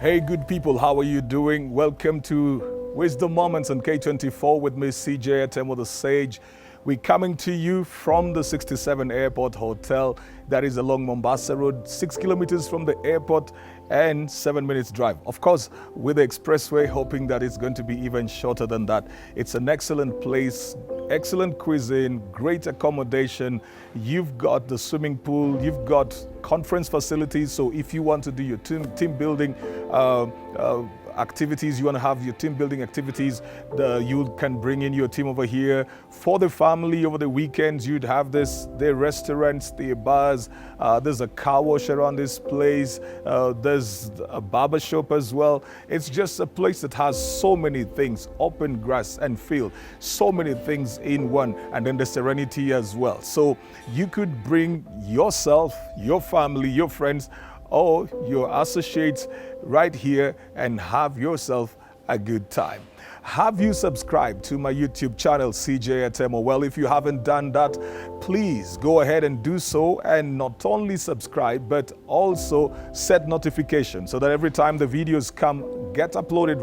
Hey, good people, how are you doing? Welcome to Wisdom Moments on K24 with me, CJ Atemo, the Sage. We're coming to you from the 67 Airport Hotel that is along Mombasa Road, 6 kilometers from the airport and 7 minutes drive. Of course, with the expressway, hoping that it's going to be even shorter than that. It's an excellent place, excellent cuisine, great accommodation. You've got the swimming pool, you've got conference facilities. So if you want to do your team building activities, you want to have your team building activities, you can bring in your team over here. For the family over the weekends, you'd have the restaurants, the bars, there's a car wash around this place, there's a barber shop as well. It's just a place that has so many things, open grass and field, so many things in one, and then the serenity as well. So you could bring yourself, your family, your friends, or your associates right here and have yourself a good time. Have you subscribed to my YouTube channel, CJ Atemo? Well, if you haven't done that, please go ahead and do so, and not only subscribe, but also set notifications so that every time the videos get uploaded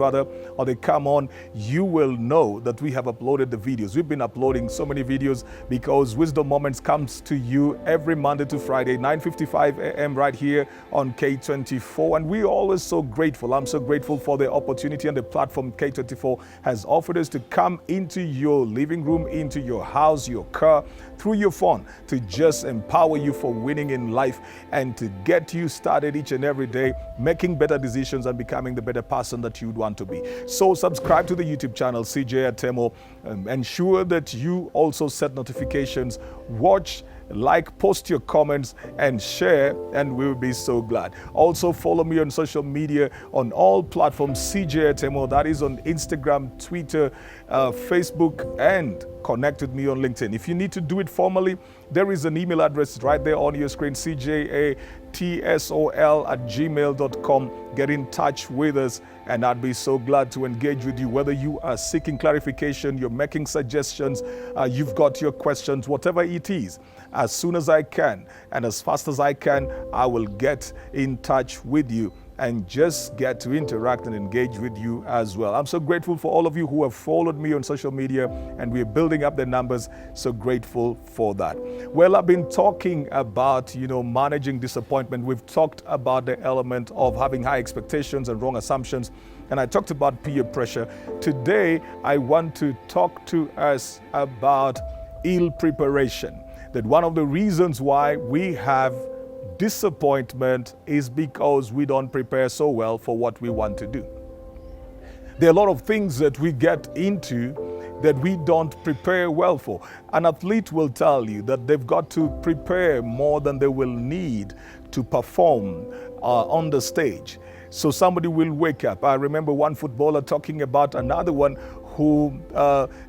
or they come on, you will know that we have uploaded the videos. We've been uploading so many videos because Wisdom Moments comes to you every Monday to Friday, 9:55 a.m. right here on K24. And we're always so grateful. I'm so grateful for the opportunity and the platform K24 has offered us to come into your living room, into your house, your car, through your phone, to just empower you for winning in life and to get you started each and every day, making better decisions and becoming the better person that you'd want to be. So subscribe to the YouTube channel, CJ Atemo. Ensure that you also set notifications, watch, like, post your comments and share, and we'll be so glad. Also follow me on social media on all platforms, CJ Atemo. That is on Instagram, Twitter, Facebook, and connect with me on LinkedIn. If you need to do it formally, there is an email address right there on your screen, cjatsol@gmail.com. Get in touch with us, and I'd be so glad to engage with you. Whether you are seeking clarification, you're making suggestions, you've got your questions, whatever it is, as soon as I can and as fast as I can, I will get in touch with you and just get to interact and engage with you as well. I'm so grateful for all of you who have followed me on social media, and we're building up the numbers. So grateful for that. Well, I've been talking about, managing disappointment. We've talked about the element of having high expectations and wrong assumptions, and I talked about peer pressure. Today, I want to talk to us about ill preparation. That one of the reasons why we have disappointment is because we don't prepare so well for what we want to do. There are a lot of things that we get into that we don't prepare well for. An athlete will tell you that they've got to prepare more than they will need to perform on the stage. So somebody will wake up. I remember one footballer talking about another one who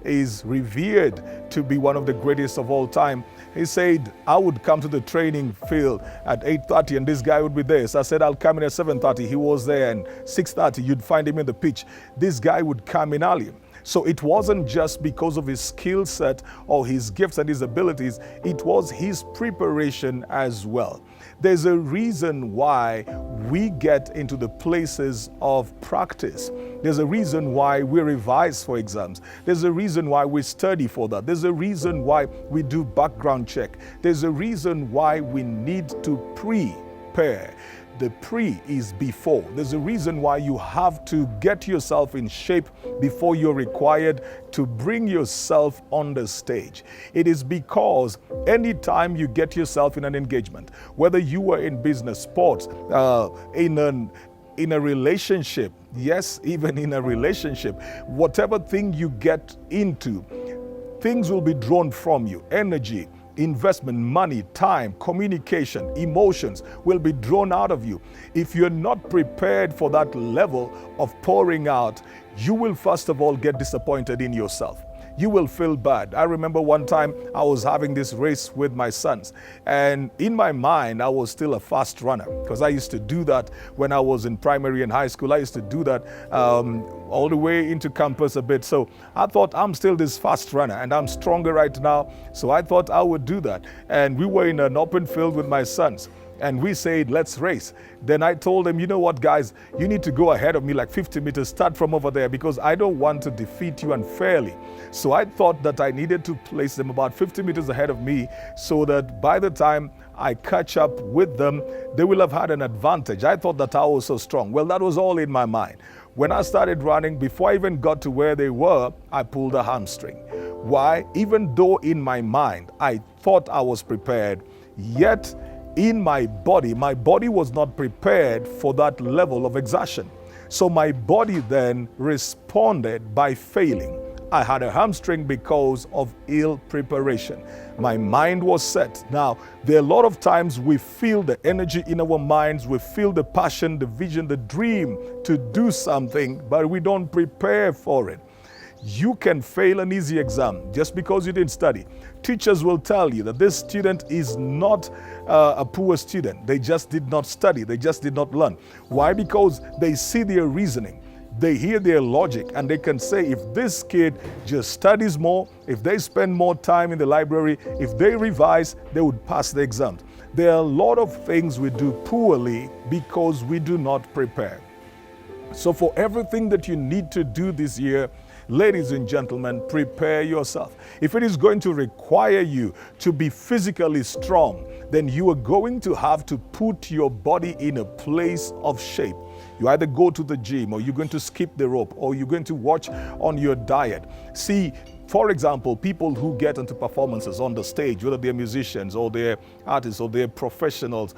is revered to be one of the greatest of all time. He said, I would come to the training field at 8:30 and this guy would be there. So I said, I'll come in at 7:30. He was there, and 6:30, you'd find him in the pitch. This guy would come in early. So it wasn't just because of his skill set or his gifts and his abilities, it was his preparation as well. There's a reason why we get into the places of practice. There's a reason why we revise for exams. There's a reason why we study for that. There's a reason why we do background check. There's a reason why we need to prepare. The pre is before. There's a reason why you have to get yourself in shape before you're required to bring yourself on the stage. It is because anytime you get yourself in an engagement, whether you are in business, sports, in a relationship, yes, even in a relationship, whatever thing you get into, things will be drawn from you. Energy, investment, money, time, communication, emotions will be drawn out of you. If you're not prepared for that level of pouring out, you will first of all get disappointed in yourself. You will feel bad. I remember one time I was having this race with my sons, and in my mind I was still a fast runner because I used to do that when I was in primary and high school. I used to do that all the way into campus a bit. So I thought I'm still this fast runner and I'm stronger right now. So I thought I would do that. And we were in an open field with my sons. and we said, let's race. Then I told them, you know what, guys, you need to go ahead of me like 50 meters, start from over there, because I don't want to defeat you unfairly. So I thought that I needed to place them about 50 meters ahead of me so that by the time I catch up with them, they will have had an advantage. I thought that I was so strong. Well, that was all in my mind. When I started running, before I even got to where they were, I pulled a hamstring. Why? Even though in my mind I thought I was prepared, yet in my body was not prepared for that level of exertion. So my body then responded by failing. I had a hamstring because of ill preparation. My mind was set. Now, there are a lot of times we feel the energy in our minds, we feel the passion, the vision, the dream to do something, but we don't prepare for it. You can fail an easy exam just because you didn't study. Teachers will tell you that this student is not a poor student. They just did not study. They just did not learn. Why? Because they see their reasoning. They hear their logic, and they can say, if this kid just studies more, if they spend more time in the library, if they revise, they would pass the exams. There are a lot of things we do poorly because we do not prepare. So for everything that you need to do this year, ladies and gentlemen, prepare yourself. If it is going to require you to be physically strong, then you are going to have to put your body in a place of shape. You either go to the gym, or you're going to skip the rope, or you're going to watch on your diet. See, for example, people who get into performances on the stage, whether they're musicians or they're artists or they're professionals,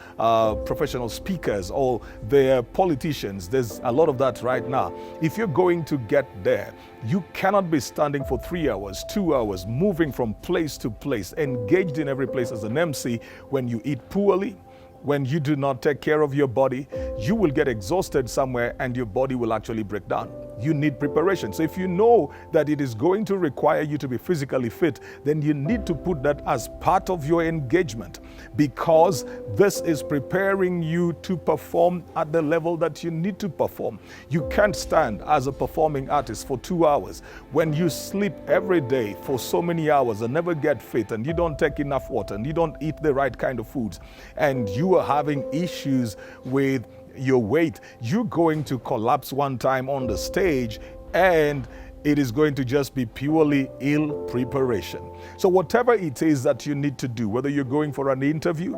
professional speakers, or they're politicians, there's a lot of that right now. If you're going to get there, you cannot be standing for 3 hours, 2 hours, moving from place to place, engaged in every place as an MC. When you eat poorly, when you do not take care of your body, you will get exhausted somewhere and your body will actually break down. You need preparation. So if you know that it is going to require you to be physically fit, then you need to put that as part of your engagement, because this is preparing you to perform at the level that you need to perform. You can't stand as a performing artist for 2 hours when you sleep every day for so many hours and never get fit, and you don't take enough water, and you don't eat the right kind of foods, and you are having issues with your weight. You're going to collapse one time on the stage, and it is going to just be purely ill preparation. So whatever it is that you need to do, whether you're going for an interview,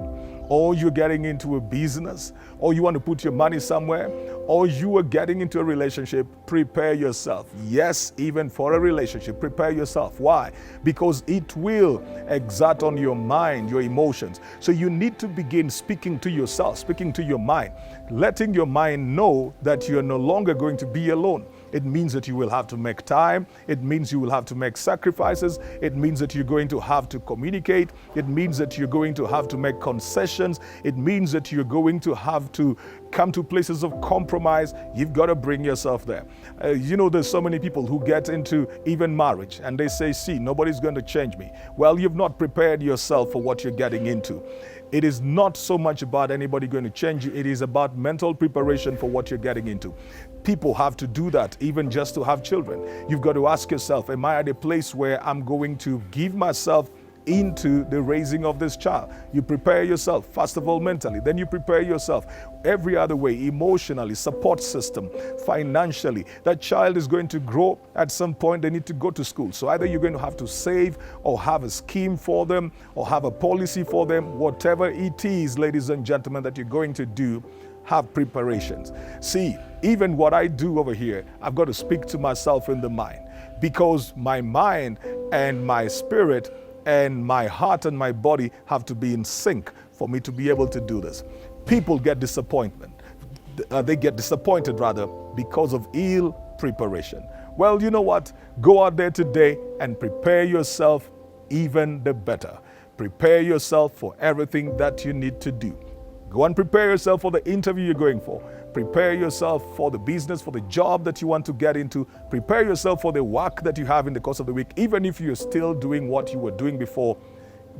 or you're getting into a business, or you want to put your money somewhere, or you are getting into a relationship, prepare yourself. Yes, even for a relationship, prepare yourself. Why? Because it will exert on your mind, your emotions. So you need to begin speaking to yourself, speaking to your mind, letting your mind know that you're no longer going to be alone. It means that you will have to make time. It means you will have to make sacrifices. It means that you're going to have to communicate. It means that you're going to have to make concessions. It means that you're going to have to come to places of compromise. You've got to bring yourself there. There's so many people who get into even marriage and they say, see, nobody's going to change me. Well, you've not prepared yourself for what you're getting into. It is not so much about anybody going to change you. It is about mental preparation for what you're getting into. People have to do that even just to have children. You've got to ask yourself, am I at a place where I'm going to give myself into the raising of this child? You prepare yourself, first of all, mentally. Then you prepare yourself every other way, emotionally, support system, financially. That child is going to grow. At some point, they need to go to school. So either you're going to have to save, or have a scheme for them, or have a policy for them. Whatever it is, ladies and gentlemen, that you're going to do, have preparations. See, even what I do over here, I've got to speak to myself in the mind, because my mind and my spirit and my heart and my body have to be in sync for me to be able to do this. People get disappointed because of ill preparation. Well, you know what? Go out there today and prepare yourself even the better. Prepare yourself for everything that you need to do. Go and prepare yourself for the interview you're going for. Prepare yourself for the business, for the job that you want to get into. Prepare yourself for the work that you have in the course of the week. Even if you're still doing what you were doing before,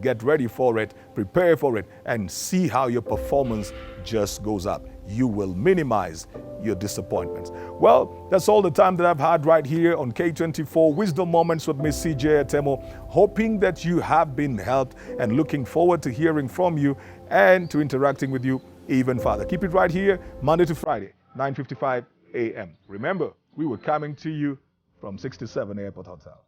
get ready for it, prepare for it, and see how your performance just goes up. You will minimize your disappointments. Well, that's all the time that I've had right here on K24 Wisdom Moments with Miss CJ Atemo. Hoping that you have been helped and looking forward to hearing from you and to interacting with you even further. Keep it right here, Monday to Friday, 9:55 a.m. Remember, we were coming to you from 67 Airport Hotel.